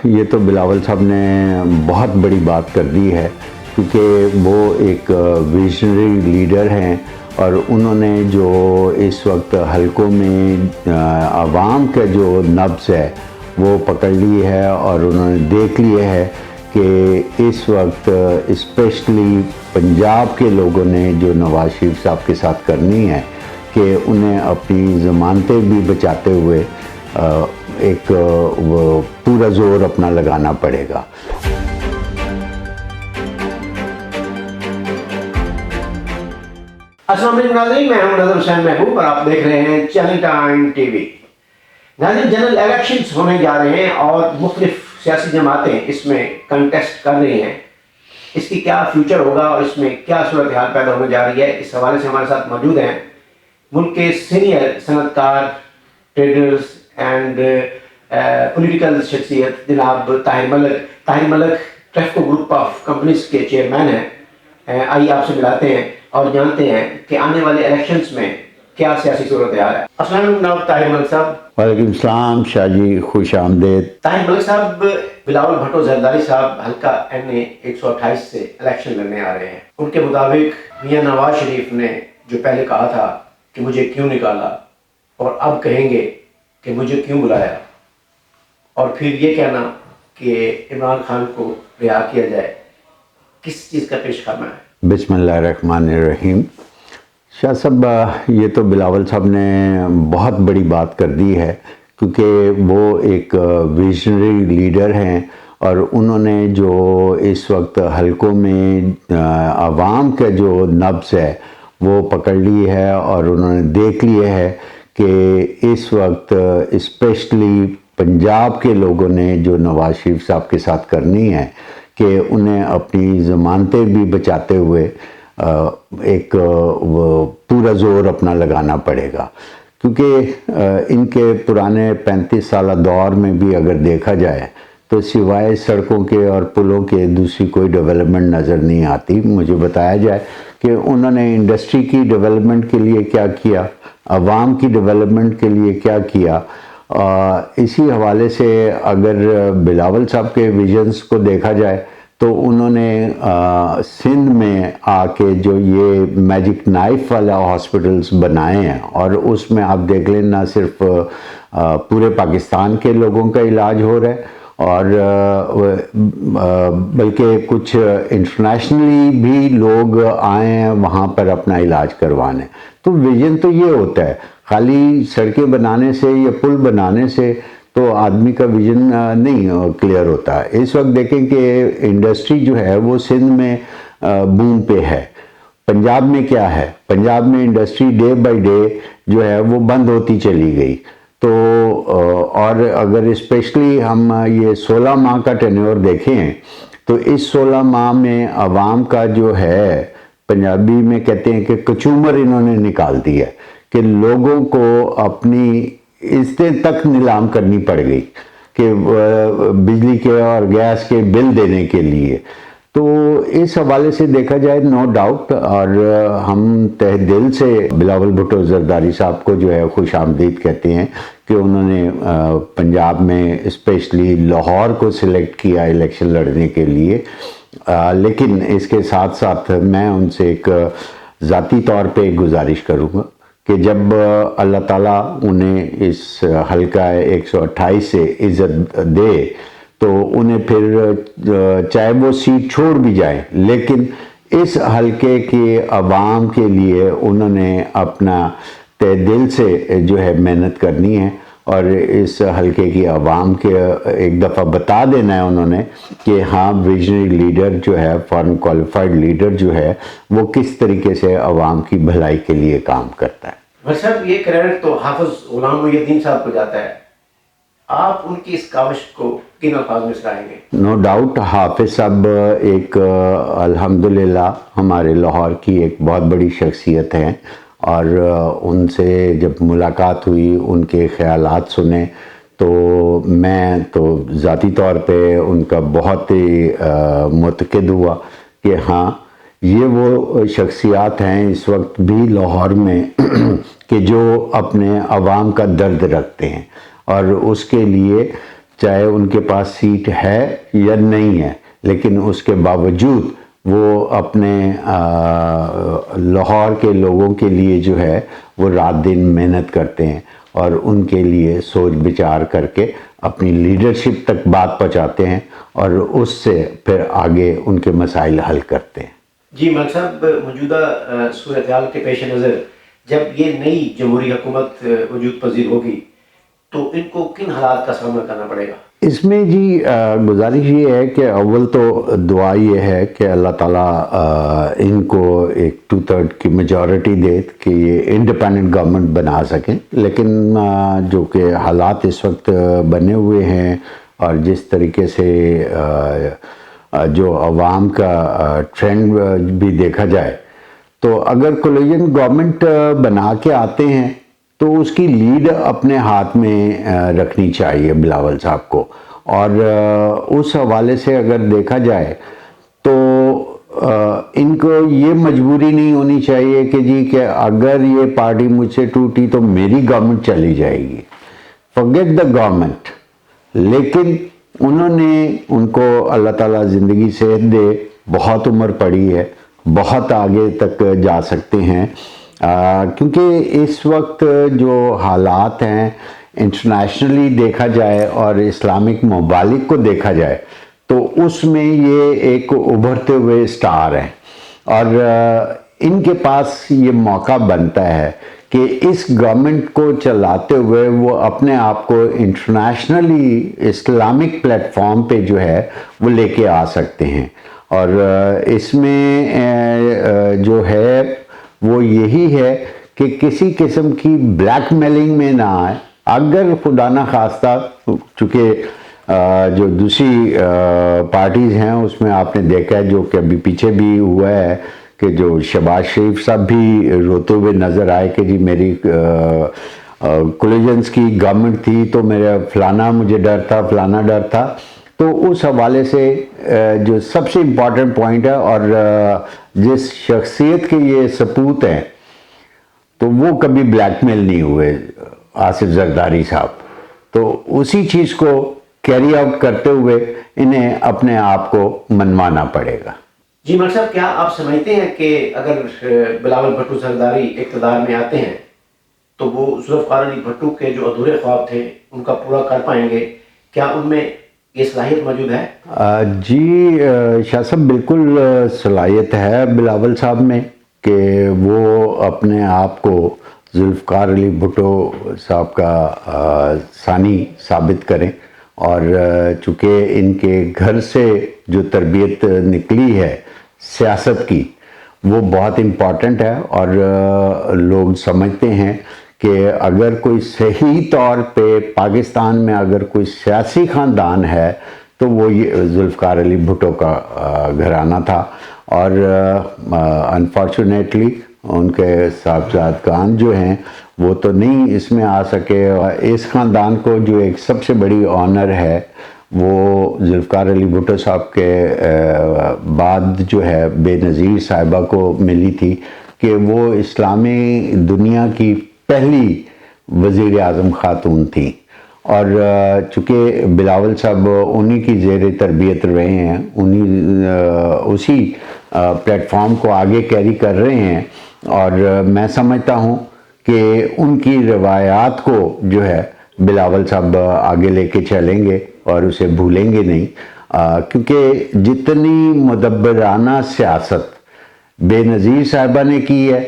یہ تو بلاول صاحب نے بہت بڑی بات کر دی ہے، کیونکہ وہ ایک ویژنری لیڈر ہیں اور انہوں نے جو اس وقت حلقوں میں عوام کا جو نبض ہے وہ پکڑ لی ہے، اور انہوں نے دیکھ لیا ہے کہ اس وقت اسپیشلی پنجاب کے لوگوں نے جو نواز شریف صاحب کے ساتھ کرنی ہے کہ انہیں اپنی ضمانتیں بھی بچاتے ہوئے ایک پورا زور اپنا لگانا پڑے گا۔ السلام علیکم ناظرین، میں ہوں نظر حسین محبوب اور آپ دیکھ رہے ہیں چینل ٹائم ٹی وی۔ ناظرین، جنرل الیکشنز ہونے جا رہے ہیں اور مختلف سیاسی جماعتیں اس میں کنٹیسٹ کر رہی ہیں۔ اس کی کیا فیوچر ہوگا اور اس میں کیا صورتحال پیدا ہونے جا رہی ہے، اس حوالے سے ہمارے ساتھ موجود ہیں ملک کے سینئر صنعت کار، ٹریڈرز اینڈ پولیٹیکل شخصیت جناب طاہر ملک ٹریفکو گروپ آف کمپنیز کے چیئرمین ہیں۔ آئیے آپ سے ملاتے ہیں اور جانتے ہیں کہ آنے والے الیکشنز میں کیا سیاسی صورتحال ہے۔ السلام علیکم جناب طاہر ملک صاحب۔ وعلیکم السلام شاہ جی، خوش آمدید۔ طاہر ملک صاحب، بلاول بھٹو زرداری صاحب حلقہ این اے 128 سے الیکشن لڑنے آ رہے ہیں۔ ان کے مطابق میاں نواز شریف نے جو پہلے کہا تھا کہ مجھے کیوں نکالا، اور اب کہیں گے کہ مجھے کیوں بلایا، اور پھر یہ کہنا کہ عمران خان کو رہا کیا جائے، کس چیز کا پیش خیمہ ہے؟ بسم اللہ الرحمن الرحیم۔ شاہ صاحب، یہ تو بلاول صاحب نے بہت بڑی بات کر دی ہے، کیونکہ وہ ایک ویژنری لیڈر ہیں اور انہوں نے جو اس وقت حلقوں میں عوام کا جو نبض ہے وہ پکڑ لی ہے، اور انہوں نے دیکھ لیا ہے کہ اس وقت اسپیشلی پنجاب کے لوگوں نے جو نواز شریف صاحب کے ساتھ کرنی ہے کہ انہیں اپنی ضمانتیں بھی بچاتے ہوئے ایک پورا زور اپنا لگانا پڑے گا، کیونکہ ان کے پرانے 35 سالہ دور میں بھی اگر دیکھا جائے تو سوائے سڑکوں کے اور پلوں کے دوسری کوئی ڈیولپمنٹ نظر نہیں آتی۔ مجھے بتایا جائے کہ انہوں نے انڈسٹری کی ڈیولپمنٹ کے لیے کیا کیا، عوام کی ڈیولپمنٹ کے لیے کیا کیا۔ اسی حوالے سے اگر بلاول صاحب کے ویژنز کو دیکھا جائے تو انہوں نے سندھ میں آ کے جو یہ میجک نائف والا ہاسپٹلز بنائے ہیں، اور اس میں آپ دیکھ لیں نہ صرف پورے پاکستان کے لوگوں کا علاج ہو رہا ہے، اور بلکہ کچھ انٹرنیشنلی بھی لوگ آئے ہیں وہاں پر اپنا علاج کروانے۔ تو ویژن تو یہ ہوتا ہے، خالی سڑکیں بنانے سے یا پل بنانے سے تو آدمی کا ویژن نہیں کلیئر ہوتا۔ اس وقت دیکھیں کہ انڈسٹری جو ہے وہ سندھ میں بوم پہ ہے۔ پنجاب میں کیا ہے؟ پنجاب میں انڈسٹری ڈے بائی ڈے جو ہے وہ بند ہوتی چلی گئی۔ تو اور اگر اسپیشلی ہم یہ 16 ماہ کا ٹینیور دیکھیں تو اس 16 ماہ میں عوام کا جو ہے، پنجابی میں کہتے ہیں کہ کچومر انہوں نے نکال دی ہے، کہ لوگوں کو اپنی عزتیں تک نیلام کرنی پڑ گئی کہ بجلی کے اور گیس کے بل دینے کے لیے۔ تو اس حوالے سے دیکھا جائے نو ڈاؤٹ، اور ہم تہ دل سے بلاول بھٹو زرداری صاحب کو جو ہے خوش آمدید کہتے ہیں کہ انہوں نے پنجاب میں اسپیشلی لاہور کو سلیکٹ کیا الیکشن لڑنے کے لیے۔ لیکن اس کے ساتھ ساتھ میں ان سے ایک ذاتی طور پہ ایک گزارش کروں گا کہ جب اللہ تعالیٰ انہیں اس حلقہ 128 سے عزت دے تو انہیں پھر چاہے وہ سیٹ چھوڑ بھی جائیں، لیکن اس حلقے کے عوام کے لیے انہوں نے اپنا تہ دل سے جو ہے محنت کرنی ہے، اور اس حلقے کی عوام کے ایک دفعہ بتا دینا ہے انہوں نے کہ ہاں ویژنری لیڈر جو ہے، فارن کوالیفائڈ لیڈر جو ہے، وہ کس طریقے سے عوام کی بھلائی کے لیے کام کرتا ہے۔ بھائی صاحب، یہ کریڈٹ تو حافظ غلام محی الدین صاحب کو جاتا ہے، آپ ان کی اس کاوش کو کن الفاظ میں سراہیں گے؟ نو ڈاؤٹ حافظ صاحب ایک الحمدللہ ہمارے لاہور کی ایک بہت بڑی شخصیت ہیں، اور ان سے جب ملاقات ہوئی، ان کے خیالات سنے تو میں تو ذاتی طور پہ ان کا بہت ہی متقد ہوا کہ ہاں یہ وہ شخصیات ہیں اس وقت بھی لاہور میں کہ جو اپنے عوام کا درد رکھتے ہیں، اور اس کے لیے چاہے ان کے پاس سیٹ ہے یا نہیں ہے، لیکن اس کے باوجود وہ اپنے لاہور کے لوگوں کے لیے جو ہے وہ رات دن محنت کرتے ہیں اور ان کے لیے سوچ بچار کر کے اپنی لیڈرشپ تک بات پہنچاتے ہیں اور اس سے پھر آگے ان کے مسائل حل کرتے ہیں۔ جی ملک صاحب، موجودہ صورتحال کے پیش نظر جب یہ نئی جمہوری حکومت وجود پذیر ہوگی تو ان کو کن حالات کا سامنا کرنا پڑے گا؟ اس میں جی گزارش یہ ہے کہ اول تو دعا یہ ہے کہ اللہ تعالیٰ ان کو ایک 2/3 کی میجورٹی دے کہ یہ انڈیپینڈنٹ گورنمنٹ بنا سکیں، لیکن جو کہ حالات اس وقت بنے ہوئے ہیں اور جس طریقے سے جو عوام کا ٹرینڈ بھی دیکھا جائے تو اگر کولیجن گورنمنٹ بنا کے آتے ہیں تو اس کی لیڈ اپنے ہاتھ میں رکھنی چاہیے بلاول صاحب کو، اور اس حوالے سے اگر دیکھا جائے تو ان کو یہ مجبوری نہیں ہونی چاہیے کہ جی کہ اگر یہ پارٹی مجھ سے ٹوٹی تو میری گورنمنٹ چلی جائے گی، forget the گورنمنٹ۔ لیکن انہوں نے ان کو اللہ تعالیٰ زندگی صحت دے، بہت عمر پڑی ہے، بہت آگے تک جا سکتے ہیں، کیونکہ اس وقت جو حالات ہیں انٹرنیشنلی دیکھا جائے اور اسلامک ممالک کو دیکھا جائے تو اس میں یہ ایک ابھرتے ہوئے سٹار ہیں، اور ان کے پاس یہ موقع بنتا ہے کہ اس گورنمنٹ کو چلاتے ہوئے وہ اپنے آپ کو انٹرنیشنلی اسلامک پلیٹ فارم پہ جو ہے وہ لے کے آ سکتے ہیں، اور اس میں جو ہے وہ یہی ہے کہ کسی قسم کی بلیک میلنگ میں نہ آئے۔ اگر خدا نہ خواستہ، چونکہ جو دوسری پارٹیز ہیں اس میں آپ نے دیکھا ہے جو کہ ابھی پیچھے بھی ہوا ہے کہ جو شہباز شریف صاحب بھی روتے ہوئے نظر آئے کہ جی میری کولیجنز کی گورنمنٹ تھی تو میرا فلانا مجھے ڈر تھا، فلانا ڈر تھا۔ تو اس حوالے سے جو سب سے امپورٹنٹ پوائنٹ ہے اور جس شخصیت کے یہ سپوت ہیں تو وہ کبھی بلیک میل نہیں ہوئے، آصف زرداری صاحب، تو اسی چیز کو کیری آؤٹ کرتے ہوئے انہیں اپنے آپ کو منوانا پڑے گا۔ جی ملک صاحب، کیا آپ سمجھتے ہیں کہ اگر بلاول بھٹو زرداری اقتدار میں آتے ہیں تو وہ ذوالفقار علی بھٹو کے جو ادھورے خواب تھے ان کا پورا کر پائیں گے؟ کیا ان میں یہ صلاحیت موجود ہے؟ جی شاہ صاحب، بالکل صلاحیت ہے بلاول صاحب میں کہ وہ اپنے آپ کو ذوالفقار علی بھٹو صاحب کا ثانی ثابت کریں، اور چونکہ ان کے گھر سے جو تربیت نکلی ہے سیاست کی وہ بہت امپورٹنٹ ہے، اور لوگ سمجھتے ہیں کہ اگر کوئی صحیح طور پہ پاکستان میں اگر کوئی سیاسی خاندان ہے تو وہ یہ ذوالفقار علی بھٹو کا گھرانہ تھا، اور انفارچونیٹلی ان کے صاحبزادگان جو ہیں وہ تو نہیں اس میں آ سکے، اور اس خاندان کو جو ایک سب سے بڑی آنر ہے وہ ذوالفقار علی بھٹو صاحب کے بعد جو ہے بے نظیر صاحبہ کو ملی تھی کہ وہ اسلامی دنیا کی پہلی وزیر اعظم خاتون تھیں، اور چونکہ بلاول صاحب انہی کی زیر تربیت رہے ہیں، اسی پلیٹ فارم کو آگے کیری کر رہے ہیں، اور میں سمجھتا ہوں کہ ان کی روایات کو جو ہے بلاول صاحب آگے لے کے چلیں گے اور اسے بھولیں گے نہیں، کیونکہ جتنی مدبرانہ سیاست بے نظیر صاحبہ نے کی ہے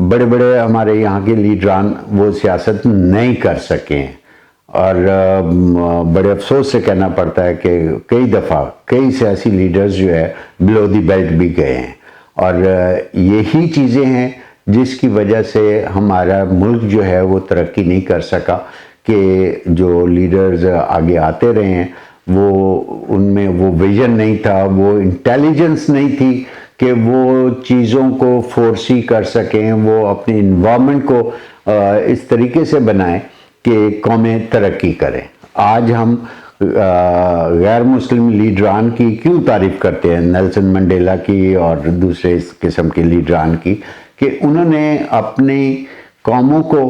بڑے بڑے ہمارے یہاں کے لیڈران وہ سیاست نہیں کر سکے ہیں، اور بڑے افسوس سے کہنا پڑتا ہے کہ کئی دفعہ کئی سیاسی لیڈرز جو ہے بلو دی بیلٹ بھی گئے ہیں، اور یہی چیزیں ہیں جس کی وجہ سے ہمارا ملک جو ہے وہ ترقی نہیں کر سکا کہ جو لیڈرز آگے آتے رہے ہیں وہ ان میں وہ ویژن نہیں تھا، وہ انٹیلیجنس نہیں تھی کہ وہ چیزوں کو فورسی کر سکیں، وہ اپنی انوائرمنٹ کو اس طریقے سے بنائیں کہ قومیں ترقی کریں۔ آج ہم غیر مسلم لیڈران کی کیوں تعریف کرتے ہیں، نیلسن منڈیلا کی اور دوسرے اس قسم کے لیڈران کی، کہ انہوں نے اپنی قوموں کو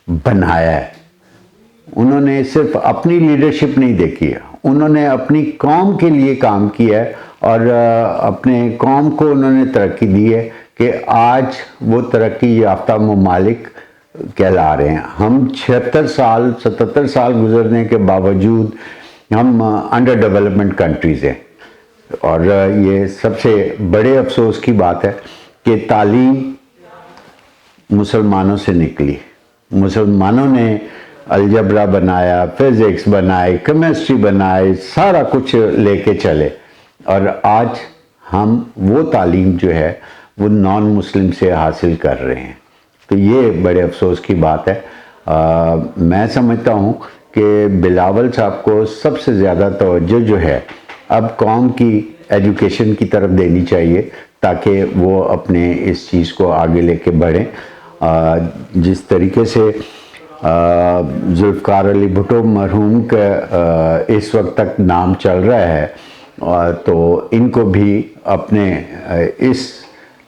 بنایا ہے، انہوں نے صرف اپنی لیڈرشپ نہیں دیکھی ہے، انہوں نے اپنی قوم کے لیے کام کیا ہے اور اپنے قوم کو انہوں نے ترقی دی ہے کہ آج وہ ترقی یافتہ ممالک کہلا رہے ہیں۔ ہم 76 سال 77 سال گزرنے کے باوجود ہم انڈر ڈیولپمنٹ کنٹریز ہیں، اور یہ سب سے بڑے افسوس کی بات ہے کہ تعلیم مسلمانوں سے نکلی۔ مسلمانوں نے الجبرا بنایا، فزکس بنائے، کیمسٹری بنائے، سارا کچھ لے کے چلے، اور آج ہم وہ تعلیم جو ہے وہ نان مسلم سے حاصل کر رہے ہیں۔ تو یہ بڑے افسوس کی بات ہے۔ میں سمجھتا ہوں کہ بلاول صاحب کو سب سے زیادہ توجہ جو ہے اب قوم کی ایجوکیشن کی طرف دینی چاہیے، تاکہ وہ اپنے اس چیز کو آگے لے کے بڑھیں۔ جس طریقے سے ذوالفقار علی بھٹو مرحوم کا اس وقت تک نام چل رہا ہے، تو ان کو بھی اپنے اس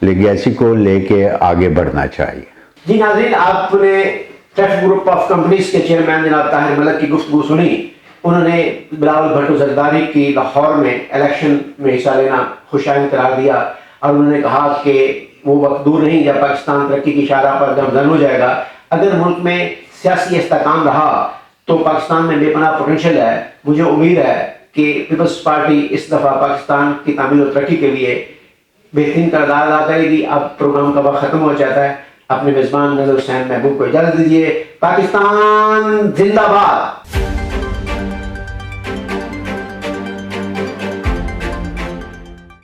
لیگیسی کو لے کے آگے بڑھنا چاہیے۔ جی ناظرین، آپ نے ٹیف گروپ آف کمپنیز کے چیئرمین جناب طاہر ملک کی گفتگو سنی۔ انہوں نے بلاول بھٹو زرداری کی لاہور میں الیکشن میں حصہ لینا خوشائند قرار دیا، اور انہوں نے کہا کہ وہ وقت دور نہیں جب پاکستان ترقی کی شاہراہ پر گامزن ہو جائے گا۔ اگر ملک میں سیاسی استحکام رہا تو پاکستان میں بے پناہ پوٹینشیل ہے۔ مجھے امید ہے کہ پیپلز پارٹی اس دفعہ پاکستان کی تعمیر و ترقی کے لیے بہترین کردار ادا کرے گی۔ اب پروگرام کا وقت ختم ہو جاتا ہے۔ اپنے میزبان نذر حسین محبوب کو اجازت دیجیے۔ پاکستان زندہ باد۔